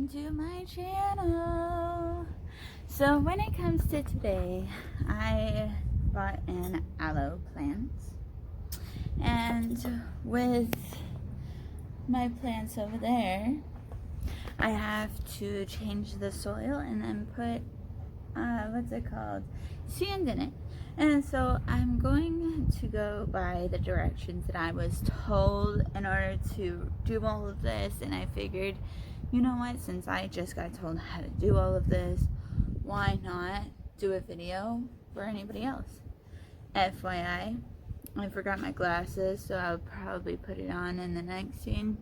welcome to my channel. So when it comes to today, I bought an aloe plant, and with my plants over there, I have to change the soil and then put what's it called, sand in it. And so I'm going to go by the directions that I was told in order to do all of this. And I figured, you know what, since I just got told how to do all of this, why not do a video for anybody else? FYI, I forgot my glasses, so I'll probably put it on in the next scene.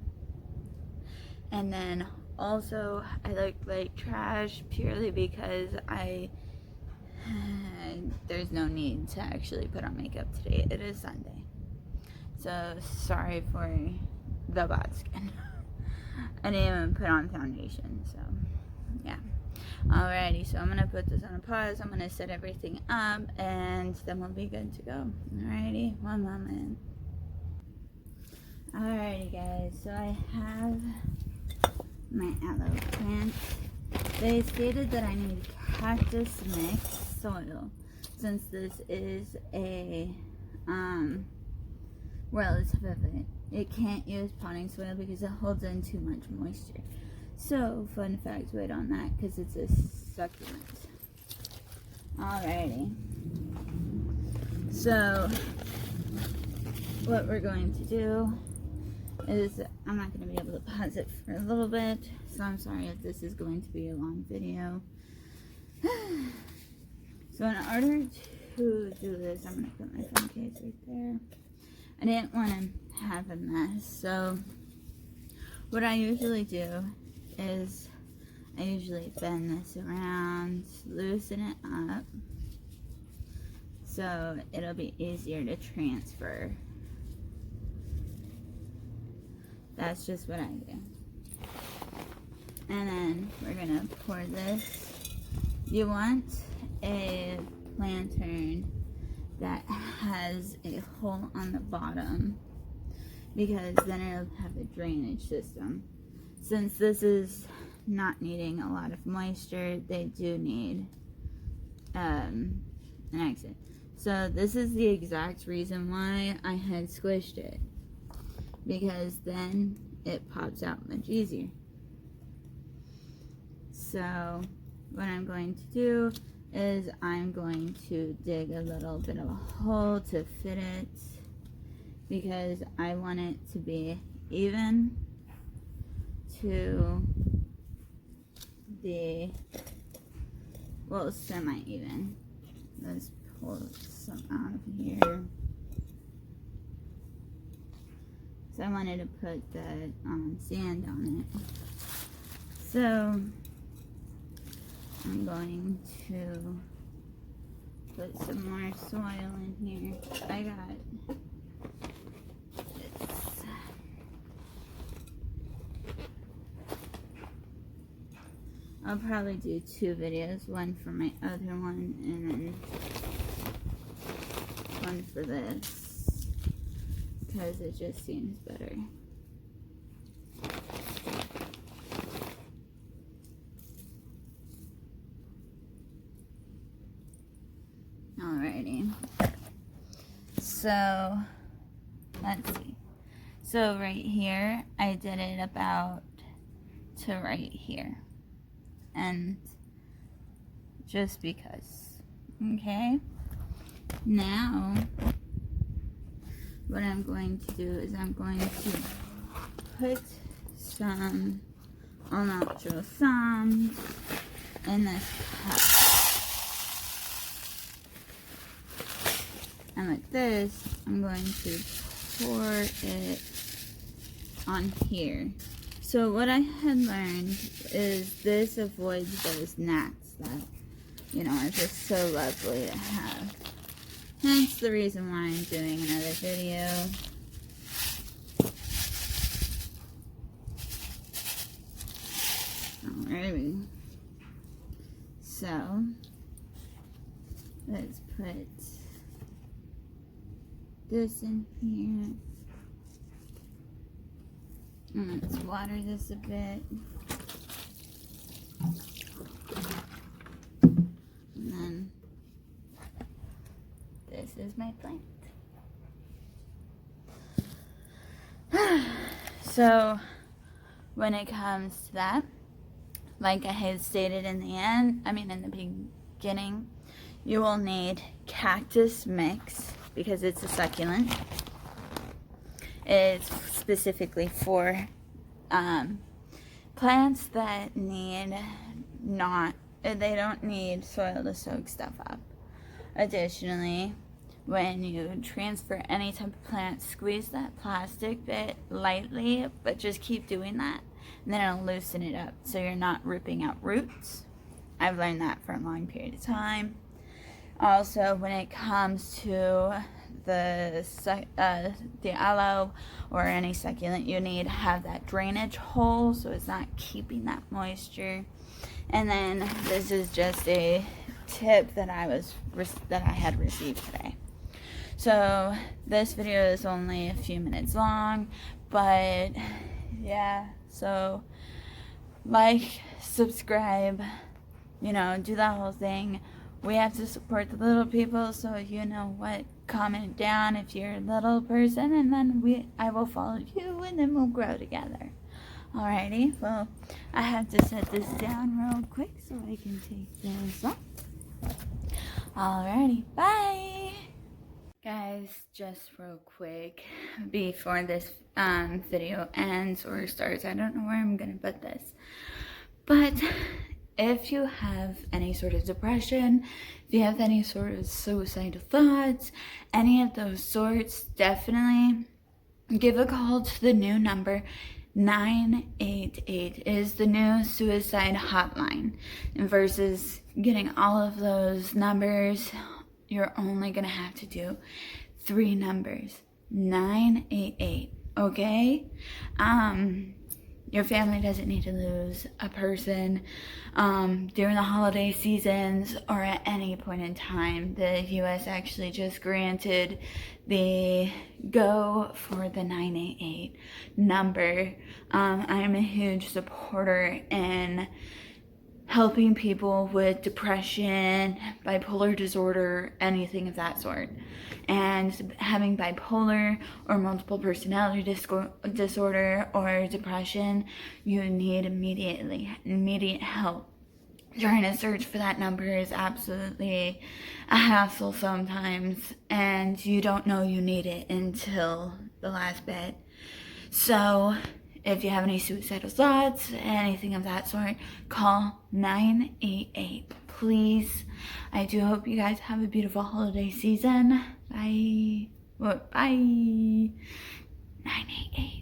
And then also, I look like trash purely because there's no need to actually put on makeup today. It is Sunday. So, sorry for the bad skin. I didn't even put on foundation, so, yeah. Alrighty, so I'm going to put this on a pause. I'm going to set everything up, and then we'll be good to go. Alrighty, one moment. Alrighty, guys, so I have my aloe plant. They stated that I need cactus mix soil, since this is a relative of it. It can't use potting soil because it holds in too much moisture. So, fun factoid on that, because it's a succulent. Alrighty. So, what we're going to do is, I'm not going to be able to pause it for a little bit, so I'm sorry if this is going to be a long video. So in order to do this, I'm going to put my phone case right there. I didn't want to have a mess, so what I usually do is I usually bend this around, loosen it up, so it'll be easier to transfer. That's just what I do. And then we're gonna pour this. You want a lantern that has a hole on the bottom, because then it'll have a drainage system. Since this is not needing a lot of moisture, they do need an exit. So this is the exact reason why I had squished it, because then it pops out much easier. So what I'm going to do is I'm going to dig a little bit of a hole to fit it, because I want it to be even to the, well, semi-even. Let's pull some out of here. So I wanted to put the sand on it. So I'm going to put some more soil in here. I got this. I'll probably do two videos, one for my other one and then one for this, because it just seems better. Alrighty. So, let's see. So right here, I did it about to right here. And just because. Okay? Now, what I'm going to do is I'm going to put some all natural sand in this cup. And like this, I'm going to pour it on here. So what I had learned is this avoids those gnats that, you know, are just so lovely to have. Hence the reason why I'm doing another video. Alrighty. So, let's put this in here. And let's water this a bit. And then this is my plant. So when it comes to that, like I had stated in the beginning, you will need cactus mix because it's a succulent. It's specifically for plants that they don't need soil to soak stuff up. Additionally, when you transfer any type of plant, squeeze that plastic bit lightly, but just keep doing that, and then it'll loosen it up so you're not ripping out roots. I've learned that for a long period of time. Also, when it comes to the aloe or any succulent, you need to have that drainage hole so it's not keeping that moisture. And then this is just a tip that I had received today. So this video is only a few minutes long, but yeah, so like, subscribe, do that whole thing. We have to support the little people, so you know what, comment down if you're a little person, and then I will follow you, and then we'll grow together. Alrighty, well, I have to set this down real quick so I can take this off. Alrighty, bye! Guys, just real quick, before this video ends or starts, I don't know where I'm gonna put this, but if you have any sort of depression, if you have any sort of suicidal thoughts, any of those sorts, definitely give a call to the new number. 988 is the new suicide hotline. And versus getting all of those numbers, you're only gonna have to do 3 numbers. 988, okay? Your family doesn't need to lose a person during the holiday seasons or at any point in time. The U.S. actually just granted the go for the 988 number. I am a huge supporter in helping people with depression, bipolar disorder, anything of that sort. And having bipolar or multiple personality disorder or depression, you need immediate help. Trying to search for that number is absolutely a hassle sometimes, and you don't know you need it until the last bit. So if you have any suicidal thoughts, anything of that sort, call 988, please. I do hope you guys have a beautiful holiday season. Bye. Bye. 988.